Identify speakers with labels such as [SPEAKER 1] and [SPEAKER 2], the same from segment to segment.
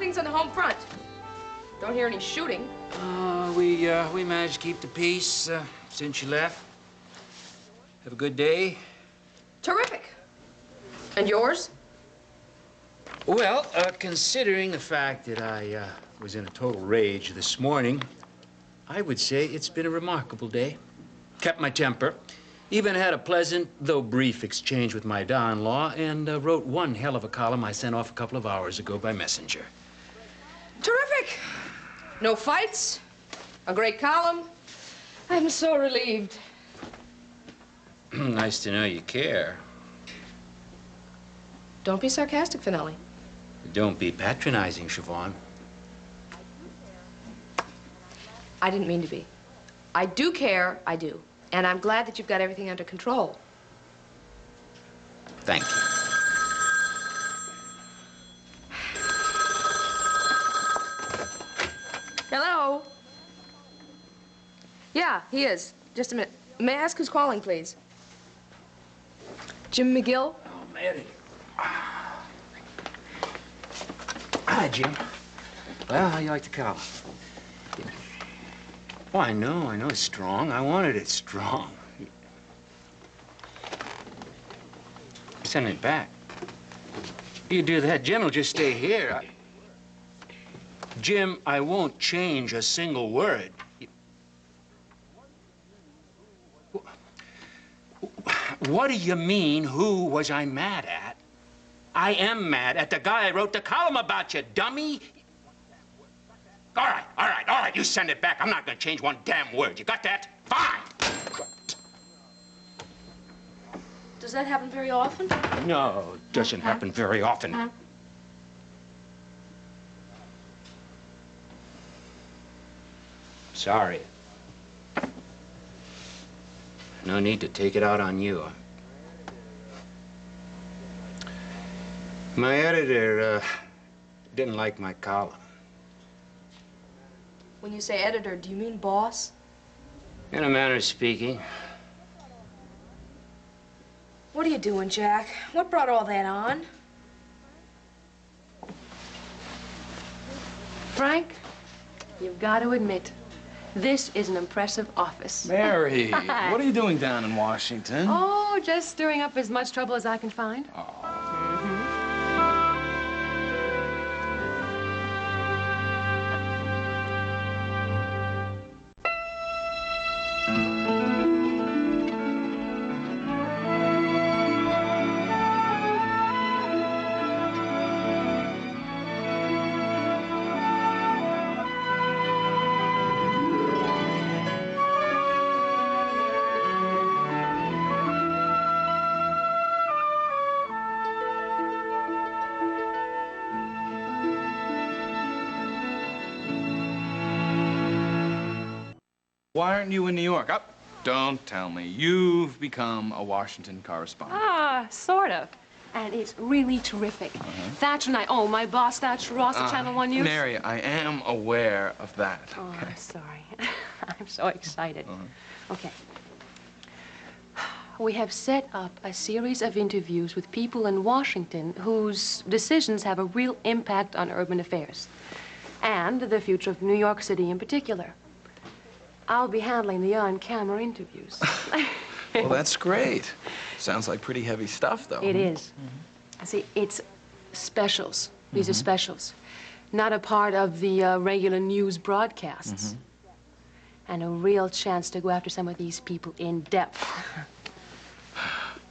[SPEAKER 1] things on the home front? Don't hear any shooting.
[SPEAKER 2] We managed to keep the peace since you left. Have a good day?
[SPEAKER 1] Terrific. And yours?
[SPEAKER 2] Well, considering the fact that I was in a total rage this morning, I would say it's been a remarkable day. Kept my temper. Even had a pleasant, though brief, exchange with my daughter-in-law, and wrote one hell of a column I sent off a couple of hours ago by messenger.
[SPEAKER 1] Terrific. No fights. A great column. I'm so relieved.
[SPEAKER 2] Nice to know you care.
[SPEAKER 1] Don't be sarcastic, Finelli.
[SPEAKER 2] Don't be patronizing, Siobhan.
[SPEAKER 1] I didn't mean to be. I do care, I do. And I'm glad that you've got everything under control.
[SPEAKER 2] Thank you.
[SPEAKER 1] Hello? Yeah, he is. Just a minute. May I ask who's calling, please? Jim McGill?
[SPEAKER 2] Oh, my editor. Hi, Jim. Well, how you like the column? Oh, I know it's strong. I wanted it strong. Send it back. You do that, Jim will just stay here. Jim, I won't change a single word. What do you mean, who was I mad at? I am mad at the guy I wrote the column about, you dummy. All right, you send it back. I'm not gonna change one damn word. You got that? Fine.
[SPEAKER 1] Does that happen very often?
[SPEAKER 2] No, it doesn't happen very often. Sorry. No need to take it out on you. My editor didn't like my column.
[SPEAKER 1] When you say editor, do you mean boss?
[SPEAKER 2] In a manner of speaking.
[SPEAKER 1] What are you doing, Jack? What brought all that on?
[SPEAKER 3] Frank, you've got to admit, this is an impressive office.
[SPEAKER 4] Mary, what are you doing down in Washington?
[SPEAKER 3] Oh, just stirring up as much trouble as I can find.
[SPEAKER 4] Oh. Why aren't you in New York? Oh, don't tell me. You've become a Washington correspondent.
[SPEAKER 3] Ah, sort of. And it's really terrific. Thatcher and I, oh, my boss, Thatcher Ross at Channel One News.
[SPEAKER 4] Mary, I am aware of that.
[SPEAKER 3] Oh,
[SPEAKER 4] Okay.
[SPEAKER 3] I'm sorry. I'm so excited. Okay. We have set up a series of interviews with people in Washington whose decisions have a real impact on urban affairs and the future of New York City in particular. I'll be handling the on-camera interviews.
[SPEAKER 4] Well, that's great. Sounds like pretty heavy stuff, though.
[SPEAKER 3] It is. See, it's specials. These are specials. Not a part of the regular news broadcasts. And a real chance to go after some of these people in depth.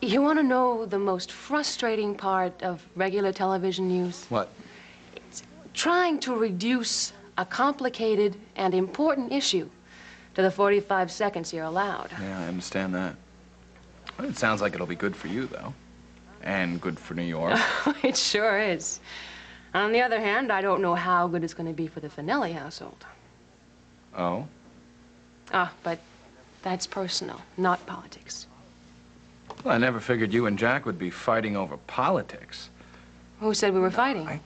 [SPEAKER 3] You want to know the most frustrating part of regular television news?
[SPEAKER 4] What?
[SPEAKER 3] It's trying to reduce a complicated and important issue to the 45 seconds you're allowed.
[SPEAKER 4] Yeah, I understand that. Well, it sounds like it'll be good for you, though. And good for New York.
[SPEAKER 3] It sure is. On the other hand, I don't know how good it's going to be for the Finelli household.
[SPEAKER 4] Oh?
[SPEAKER 3] Ah, but that's personal, not politics.
[SPEAKER 4] Well, I never figured you and Jack would be fighting over politics.
[SPEAKER 3] Who said we were fighting?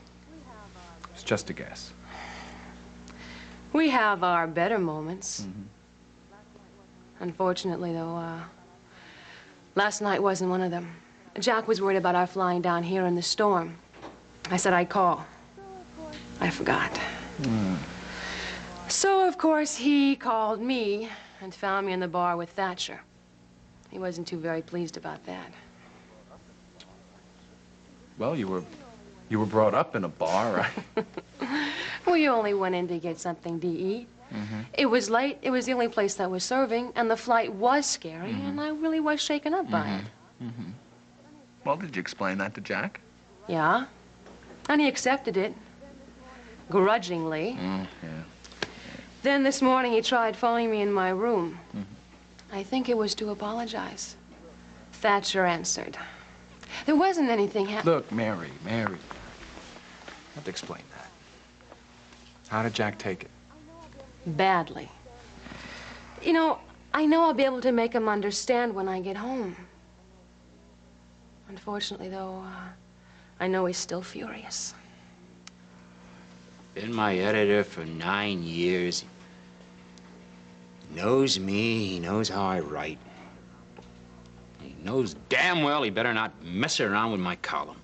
[SPEAKER 4] It's just a guess.
[SPEAKER 3] We have our better moments. Unfortunately, though, last night wasn't one of them. Jack was worried about our flying down here in the storm. I said I'd call. I forgot. So, of course, he called me and found me in the bar with Thatcher. He wasn't too very pleased about that.
[SPEAKER 4] Well, you were brought up in a bar, right?
[SPEAKER 3] We only went in to get something to eat. It was late. It was the only place that was serving, and the flight was scary, and I really was shaken up by it.
[SPEAKER 4] Well, did you explain that to Jack?
[SPEAKER 3] Yeah, and he accepted it, grudgingly.
[SPEAKER 4] Yeah.
[SPEAKER 3] Then this morning he tried phoning me in my room. I think it was to apologize. Thatcher answered. There wasn't anything
[SPEAKER 4] Look, Mary. You have to explain that. How did Jack take it?
[SPEAKER 3] badly. You know, I know I'll be able to make him understand when I get home. Unfortunately, though, I know he's still furious.
[SPEAKER 2] Been my editor for 9 years. He knows me, he knows how I write. He knows damn well he better not mess around with my column.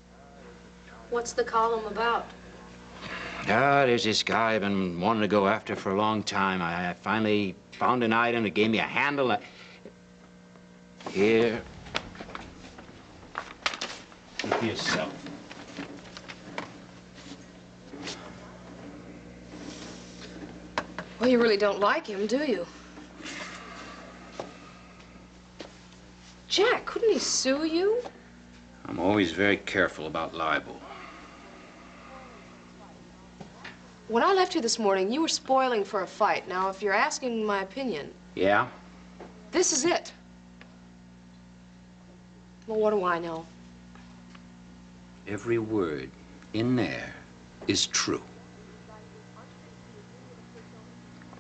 [SPEAKER 1] What's the column about?
[SPEAKER 2] There's this guy I've been wanting to go after for a long time. I finally found an item that gave me a handle. Here. Look for yourself.
[SPEAKER 1] Well, you really don't like him, do you? Jack, couldn't he sue you?
[SPEAKER 2] I'm always very careful about libel.
[SPEAKER 1] When I left you this morning, you were spoiling for a fight. Now, if you're asking my opinion...
[SPEAKER 2] Yeah?
[SPEAKER 1] This is it. Well, what do I know?
[SPEAKER 2] Every word in there is true.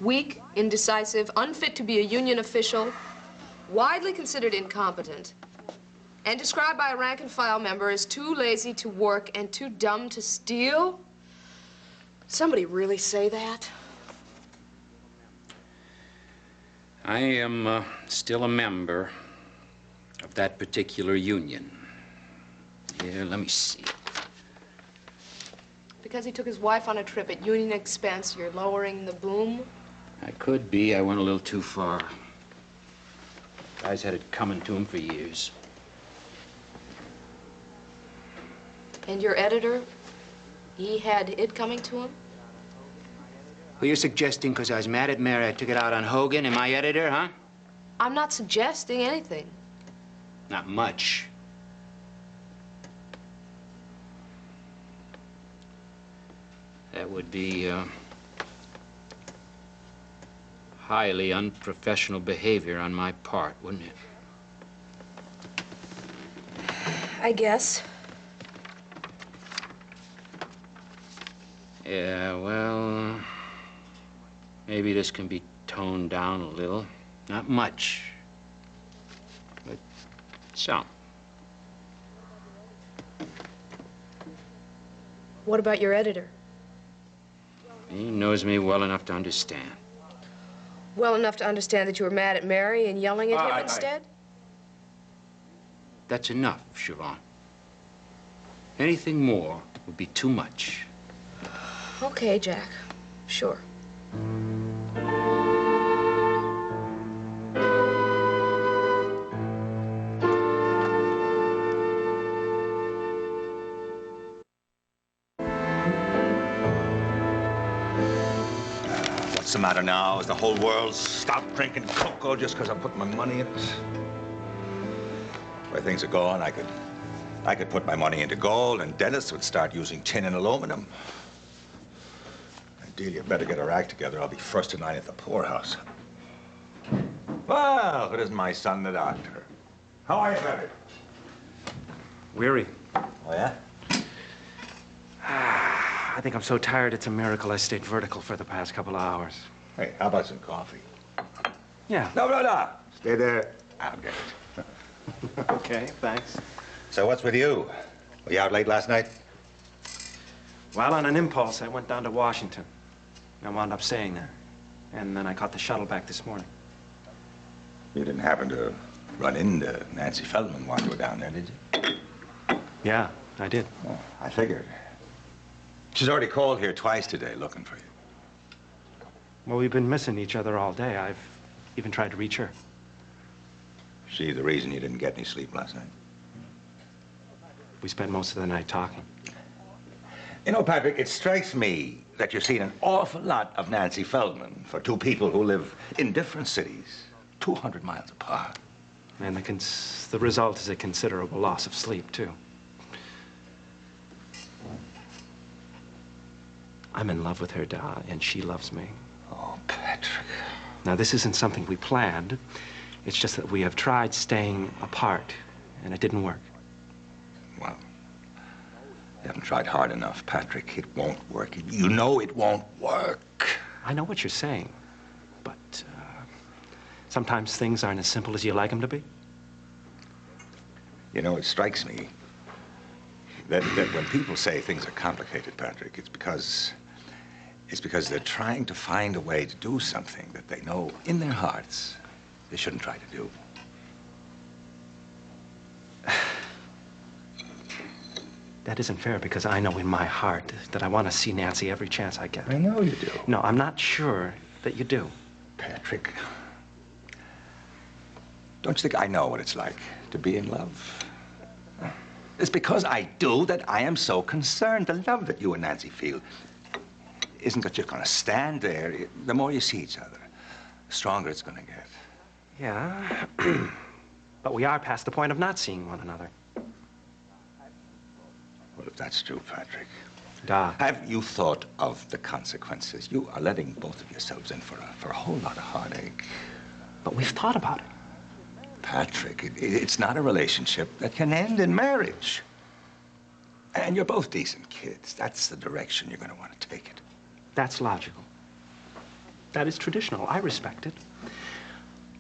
[SPEAKER 1] Weak, indecisive, unfit to be a union official, widely considered incompetent, and described by a rank-and-file member as too lazy to work and too dumb to steal? Somebody really say that?
[SPEAKER 2] I am still a member of that particular union. Here, let me see.
[SPEAKER 1] Because he took his wife on a trip at union expense, you're lowering the boom?
[SPEAKER 2] I could be. I went a little too far. Guys had it coming to him for years.
[SPEAKER 1] And your editor, he had it coming to him?
[SPEAKER 2] Well, you're suggesting because I was mad at Mary, I took it out on Hogan and my editor, huh?
[SPEAKER 1] I'm not suggesting anything.
[SPEAKER 2] Not much. That would be highly unprofessional behavior on my part, wouldn't it?
[SPEAKER 1] I guess.
[SPEAKER 2] Yeah, well, maybe this can be toned down a little. Not much, but some.
[SPEAKER 1] What about your editor?
[SPEAKER 2] He knows me well enough to understand.
[SPEAKER 1] Well enough to understand that you were mad at Mary and yelling at him instead?
[SPEAKER 2] That's enough, Siobhan. Anything more would be too much.
[SPEAKER 1] Okay, Jack. Sure.
[SPEAKER 5] What's the matter now? Has the whole world stopped drinking cocoa just because I put my money in it? The way things are going, I could put my money into gold, and Dennis would start using tin and aluminum. Delia, better get her act together. I'll be first in line at the poorhouse. Well, it isn't my son, the doctor. How are you, Barry?
[SPEAKER 6] Weary.
[SPEAKER 5] Oh, yeah?
[SPEAKER 6] I think I'm so tired it's a miracle I stayed vertical for the past couple of hours.
[SPEAKER 5] Hey, how about some coffee?
[SPEAKER 6] Yeah.
[SPEAKER 5] No. Stay there. I'll get it.
[SPEAKER 6] Okay, thanks.
[SPEAKER 5] So what's with you? Were you out late last night?
[SPEAKER 6] Well, on an impulse, I went down to Washington. I wound up staying there. And then I caught the shuttle back this morning.
[SPEAKER 5] You didn't happen to run into Nancy Feldman while you were down there, did you?
[SPEAKER 6] Yeah, I did.
[SPEAKER 5] Oh, I figured. She's already called here twice today looking for you.
[SPEAKER 6] Well, we've been missing each other all day. I've even tried to reach her.
[SPEAKER 5] She the reason you didn't get any sleep last night?
[SPEAKER 6] We spent most of the night talking.
[SPEAKER 5] You know, Patrick, it strikes me that you've seen an awful lot of Nancy Feldman for two people who live in different cities, 200 miles apart.
[SPEAKER 6] And the result is a considerable loss of sleep, too. I'm in love with her, Da, and she loves me.
[SPEAKER 5] Oh, Patrick.
[SPEAKER 6] Now, this isn't something we planned. It's just that we have tried staying apart, and it didn't work.
[SPEAKER 5] Well, you haven't tried hard enough, Patrick. It won't work. You know it won't work.
[SPEAKER 6] I know what you're saying, but sometimes things aren't as simple as you like them to be.
[SPEAKER 5] You know, it strikes me that when people say things are complicated, Patrick, it's because they're trying to find a way to do something that they know in their hearts they shouldn't try to do.
[SPEAKER 6] That isn't fair because I know in my heart that I want to see Nancy every chance I get.
[SPEAKER 5] I know you do.
[SPEAKER 6] No, I'm not sure that you do.
[SPEAKER 5] Patrick, don't you think I know what it's like to be in love? It's because I do that I am so concerned. The love that you and Nancy feel isn't that you're going to stand there. The more you see each other, the stronger it's going to get.
[SPEAKER 6] Yeah, but we are past the point of not seeing one another.
[SPEAKER 5] Well, if that's true, Patrick,
[SPEAKER 6] Da.
[SPEAKER 5] have you thought of the consequences? You are letting both of yourselves in for a whole lot of heartache.
[SPEAKER 6] But we've thought about it.
[SPEAKER 5] Patrick, it's not a relationship that can end in marriage. And you're both decent kids. That's the direction you're going to want to take it.
[SPEAKER 6] That's logical. That is traditional. I respect it.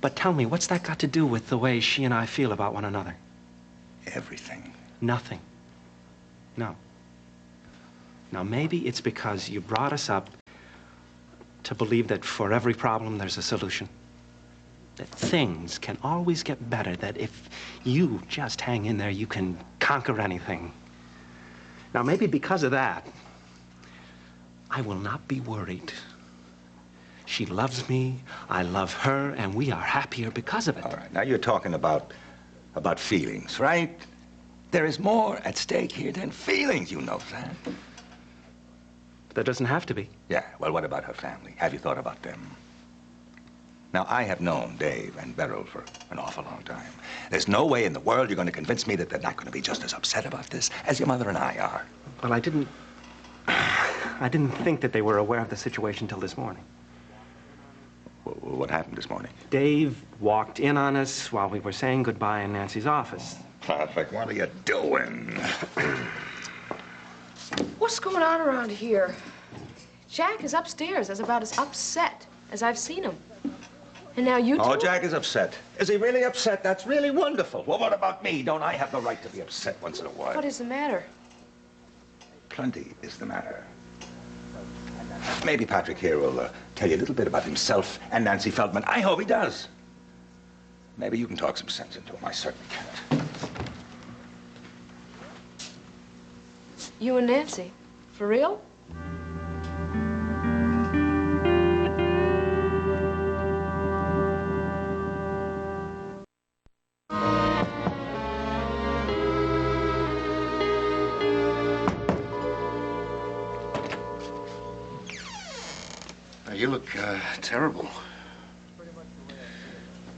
[SPEAKER 6] But tell me, what's that got to do with the way she and I feel about one another?
[SPEAKER 5] Everything.
[SPEAKER 6] Nothing. No. Now, maybe it's because you brought us up to believe that for every problem, there's a solution. That things can always get better, that if you just hang in there, you can conquer anything. Now, maybe because of that, I will not be worried. She loves me, I love her, and we are happier because of it.
[SPEAKER 5] All right, now you're talking about feelings, right? There is more at stake here than feelings, you know that.
[SPEAKER 6] But there doesn't have to be.
[SPEAKER 5] Yeah, well, what about her family? Have you thought about them? Now, I have known Dave and Beryl for an awful long time. There's no way in the world you're going to convince me that they're not going to be just as upset about this as your mother and I are.
[SPEAKER 6] Well, I didn't think that they were aware of the situation till this morning.
[SPEAKER 5] What happened this morning?
[SPEAKER 6] Dave walked in on us while we were saying goodbye in Nancy's office.
[SPEAKER 5] Patrick, what are you doing?
[SPEAKER 1] What's going on around here? Jack is upstairs, as about as upset as I've seen him. And now you two...
[SPEAKER 5] Oh, Jack is upset. Is he really upset? That's really wonderful. Well, what about me? Don't I have the right to be upset once in a while?
[SPEAKER 1] What is the matter?
[SPEAKER 5] Plenty is the matter. Maybe Patrick here will tell you a little bit about himself and Nancy Feldman. I hope he does. Maybe you can talk some sense into him. I certainly can't.
[SPEAKER 1] You and Nancy? For real?
[SPEAKER 7] You look terrible.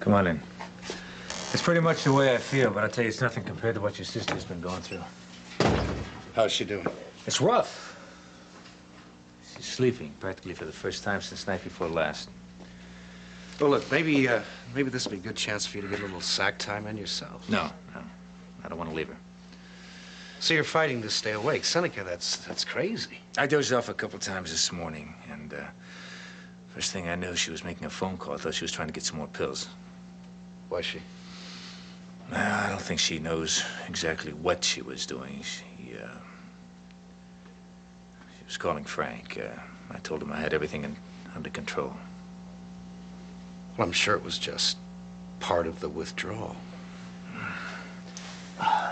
[SPEAKER 8] Come on in. It's pretty much the way I feel, but I tell you, it's nothing compared to what your sister's been going through.
[SPEAKER 7] How's she doing?
[SPEAKER 8] It's rough. She's sleeping practically for the first time since night before last.
[SPEAKER 7] Well, look, maybe this will be a good chance for you to get a little sack time in yourself.
[SPEAKER 8] No. I don't want to leave her.
[SPEAKER 7] So you're fighting to stay awake. Seneca, that's crazy.
[SPEAKER 8] I dozed off a couple times this morning, and first thing I knew, she was making a phone call. I thought she was trying to get some more pills.
[SPEAKER 7] Was she?
[SPEAKER 8] I don't think she knows exactly what she was doing. She was calling Frank. I told him I had everything under control.
[SPEAKER 7] Well, I'm sure it was just part of the withdrawal.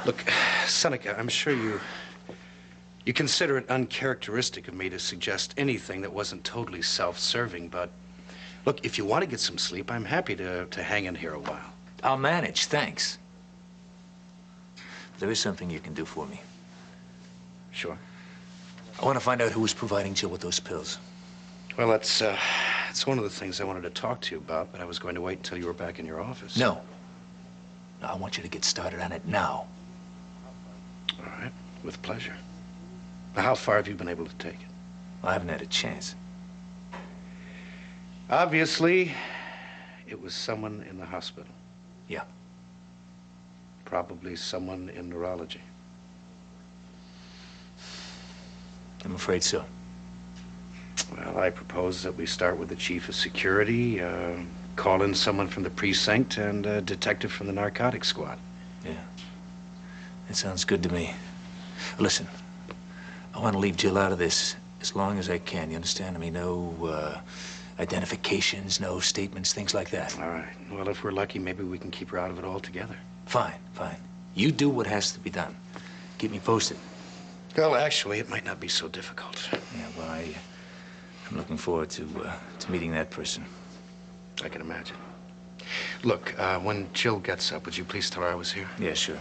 [SPEAKER 7] Look, Seneca, I'm sure you You consider it uncharacteristic of me to suggest anything that wasn't totally self-serving, but look, if you want to get some sleep, I'm happy to hang in here a while.
[SPEAKER 8] I'll manage, thanks. There is something you can do for me.
[SPEAKER 7] Sure.
[SPEAKER 8] I want to find out who was providing Jill with those pills.
[SPEAKER 7] Well, that's one of the things I wanted to talk to you about, but I was going to wait until you were back in your office.
[SPEAKER 8] No. No, I want you to get started on it now.
[SPEAKER 7] All right, with pleasure. Now, how far have you been able to take it?
[SPEAKER 8] I haven't had a chance.
[SPEAKER 7] Obviously, it was someone in the hospital.
[SPEAKER 8] Yeah.
[SPEAKER 7] Probably someone in neurology.
[SPEAKER 8] I'm afraid so.
[SPEAKER 7] Well, I propose that we start with the chief of security, call in someone from the precinct, and a detective from the narcotics squad.
[SPEAKER 8] Yeah. That sounds good to me. Listen, I want to leave Jill out of this as long as I can, you understand? I mean, no identifications, no statements, things like that.
[SPEAKER 7] All right. Well, if we're lucky, maybe we can keep her out of it altogether.
[SPEAKER 8] Fine, fine. You do what has to be done. Keep me posted.
[SPEAKER 7] Well, actually, it might not be so difficult.
[SPEAKER 8] Yeah, well, I'm looking forward to meeting that person.
[SPEAKER 7] I can imagine. Look, when Jill gets up, would you please tell her I was here?
[SPEAKER 8] Yeah, sure.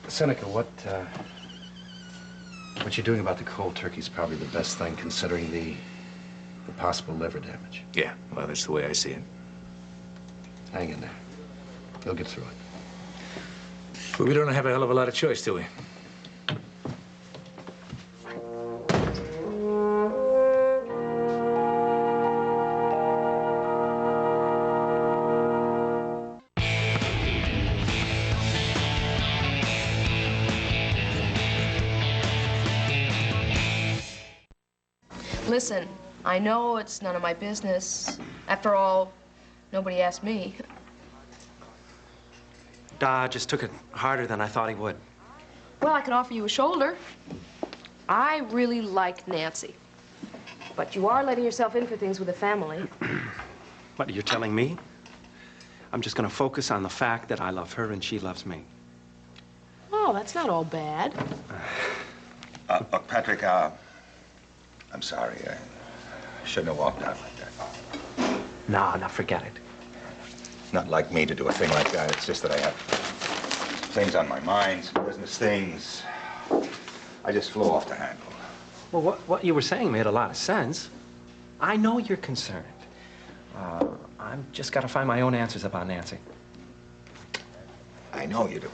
[SPEAKER 7] Seneca, what you're doing about the cold turkey is probably the best thing, considering the possible liver damage.
[SPEAKER 8] Yeah, well, that's the way I see it.
[SPEAKER 7] Hang in there. You'll get through it.
[SPEAKER 8] But we don't have a hell of a lot of choice, do we?
[SPEAKER 1] Listen, I know it's none of my business. After all, nobody asked me.
[SPEAKER 6] Just took it harder than I thought he would.
[SPEAKER 1] Well, I can offer you a shoulder. I really like Nancy. But you are letting yourself in for things with a family.
[SPEAKER 6] What, you're telling me? I'm just gonna focus on the fact that I love her and she loves me.
[SPEAKER 1] Oh, that's not all bad.
[SPEAKER 5] Look, Patrick, I'm sorry. I shouldn't have walked out like that.
[SPEAKER 6] No, forget it.
[SPEAKER 5] It's not like me to do a thing like that. It's just that I have things on my mind, some business things. I just flew off the handle.
[SPEAKER 6] Well, what you were saying made a lot of sense. I know you're concerned. I've just got to find my own answers about Nancy.
[SPEAKER 5] I know you do.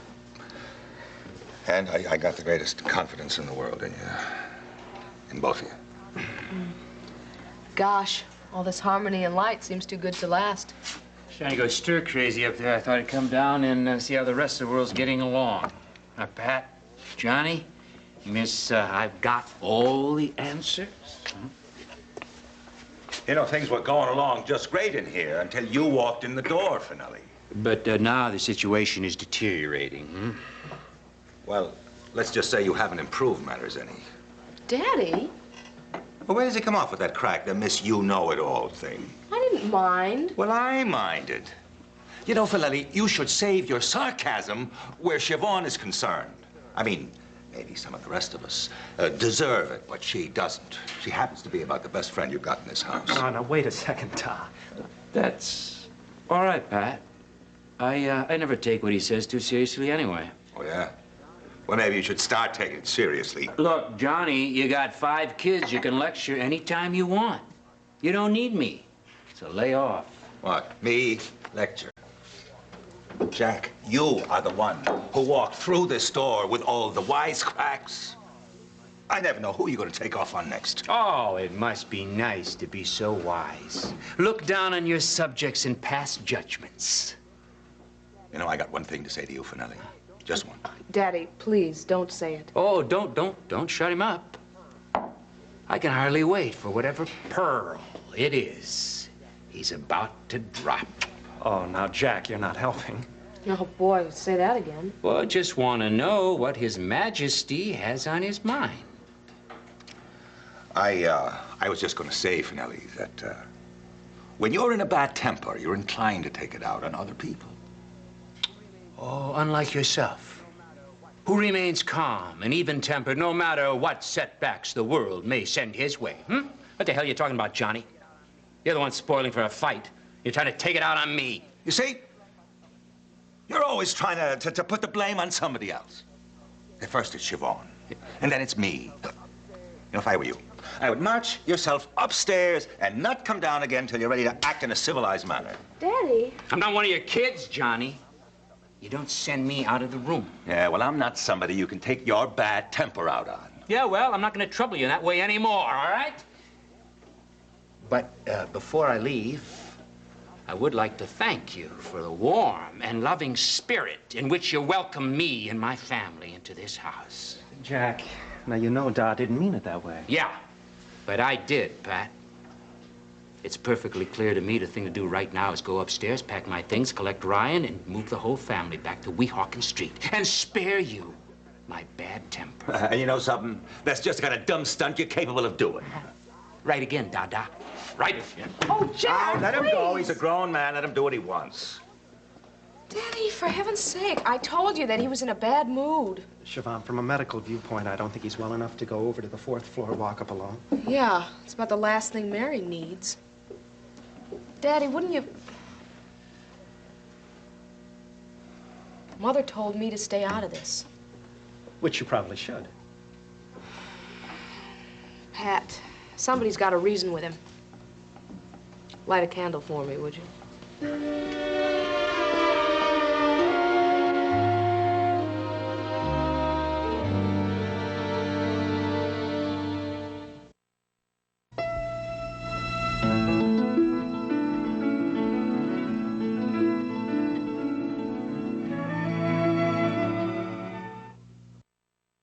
[SPEAKER 5] And I got the greatest confidence in the world in you. In both of you.
[SPEAKER 1] Gosh, all this harmony and light seems too good to last.
[SPEAKER 2] Trying to go stir crazy up there. I thought I'd come down and see how the rest of the world's getting along. Pat, Johnny, Miss, I've got all the answers.
[SPEAKER 5] You know, things were going along just great in here until you walked in the door, Finelli.
[SPEAKER 2] But now the situation is deteriorating.
[SPEAKER 5] Well, let's just say you haven't improved matters any.
[SPEAKER 1] Daddy?
[SPEAKER 5] Well, where does he come off with that crack, the Miss You-Know-It-All thing?
[SPEAKER 1] I didn't mind.
[SPEAKER 5] Well, I minded. You know, Filelli, you should save your sarcasm where Siobhan is concerned. I mean, maybe some of the rest of us deserve it, but she doesn't. She happens to be about the best friend you've got in this house.
[SPEAKER 6] Oh, now, wait a second, Tom.
[SPEAKER 2] That's all right, Pat. I never take what he says too seriously anyway.
[SPEAKER 5] Oh, yeah? Well, maybe you should start taking it seriously.
[SPEAKER 2] Look, Johnny, you got 5 kids. You can lecture anytime you want. You don't need me. So lay off.
[SPEAKER 5] What? Me? Lecture? Jack, you are the one who walked through this door with all the wisecracks. I never know who you're going to take off on next.
[SPEAKER 2] Oh, it must be nice to be so wise. Look down on your subjects and pass judgments.
[SPEAKER 5] You know, I got one thing to say to you, Finelli. Just one.
[SPEAKER 1] Daddy, please, don't say it.
[SPEAKER 2] Oh, don't shut him up. I can hardly wait for whatever pearl it is he's about to drop.
[SPEAKER 6] Oh, now, Jack, you're not helping.
[SPEAKER 1] Oh, boy, say that again.
[SPEAKER 2] Well, I just want to know what His Majesty has on his mind.
[SPEAKER 5] I was just going to say, Finelli, that when you're in a bad temper, you're inclined to take it out on other people.
[SPEAKER 2] Oh, unlike yourself. who remains calm and even-tempered no matter what setbacks the world may send his way. What the hell are you talking about, Johnny? You're the one spoiling for a fight. You're trying to take it out on me.
[SPEAKER 5] You see? You're always trying to put the blame on somebody else. At first it's Siobhan, and then it's me. You know, if I were you, I would march yourself upstairs and not come down again till you're ready to act in a civilized manner.
[SPEAKER 1] Daddy.
[SPEAKER 2] I'm not one of your kids, Johnny. You don't send me out of the room.
[SPEAKER 5] Yeah, well, I'm not somebody you can take your bad temper out on.
[SPEAKER 2] Yeah, well, I'm not going to trouble you that way anymore, all right? But before I leave, I would like to thank you for the warm and loving spirit in which you welcome me and my family into this house.
[SPEAKER 6] Jack, now you know Da didn't mean it that way.
[SPEAKER 2] Yeah, but I did, Pat. It's perfectly clear to me the thing to do right now is go upstairs, pack my things, collect Ryan, and move the whole family back to Weehawken Street and spare you my bad temper.
[SPEAKER 5] And you know something? That's just the kind of dumb stunt you're capable of doing.
[SPEAKER 2] Right again, Dada. Right again.
[SPEAKER 1] Oh, Jack,
[SPEAKER 5] Let him
[SPEAKER 1] please.
[SPEAKER 5] go. He's a grown man. Let him do what he wants.
[SPEAKER 1] Daddy, for heaven's sake, I told you that he was in a bad mood.
[SPEAKER 6] Siobhan, from a medical viewpoint, I don't think he's well enough to go over to the 4th floor walk-up alone.
[SPEAKER 1] Yeah, it's about the last thing Mary needs. Daddy, wouldn't you... Mother told me to stay out of this.
[SPEAKER 6] Which you probably should.
[SPEAKER 1] Pat, somebody's got to reason with him. Light a candle for me, would you?